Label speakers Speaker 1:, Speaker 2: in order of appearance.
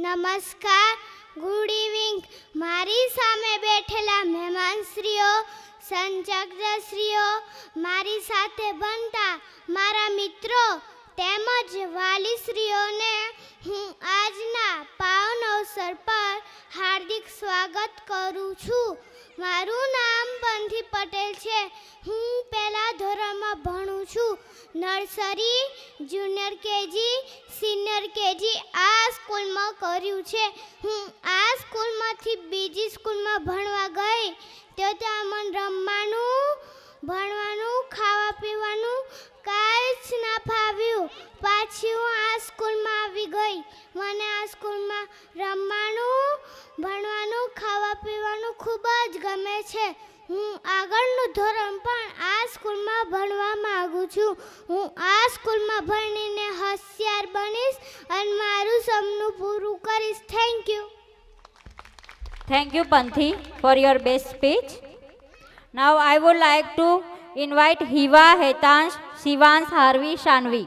Speaker 1: નમસ્કાર, good evening. મારી સામે બેઠેલા મહેમાનશ્રીઓ, સંચાલકશ્રીઓ, મારી સાથે ભણતા મારા મિત્રો તેમજ વાલીશ્રીઓને હું આજના પાવન અવસર પર હાર્દિક સ્વાગત કરું છું. મારું નામ પંથી પટેલ છે. હું પહેલા ધોરણમાં ભણું છું. Nursery, junior KG, senior KG આ સ્કૂલમાં કર્યું છે. હું આ સ્કૂલમાંથી બીજી સ્કૂલમાં ભણવા ગઈ તો ત્યાં મને રમવાનું, ભણવાનું, ખાવા પીવાનું કાંઈ જ ના ફાવ્યું. પાછી હું આ સ્કૂલમાં આવી ગઈ. મને આ સ્કૂલમાં રમવાનું, ભણવાનું, ખાવા પીવાનું ખૂબ જ ગમે છે. હું આગળનું ધોરણ પણ આ સ્કૂલમાં ભણવા માગું છું. હું આ સ્કૂલમાં ભણીને હોશિયાર બનીશ અને મારું સપનું પૂરું કરીશ. Thank you.
Speaker 2: Thank you, Panthi, for your best speech. Now I would like to invite Hiva, Hetansh, Shivansh, Harvi, Shanvi.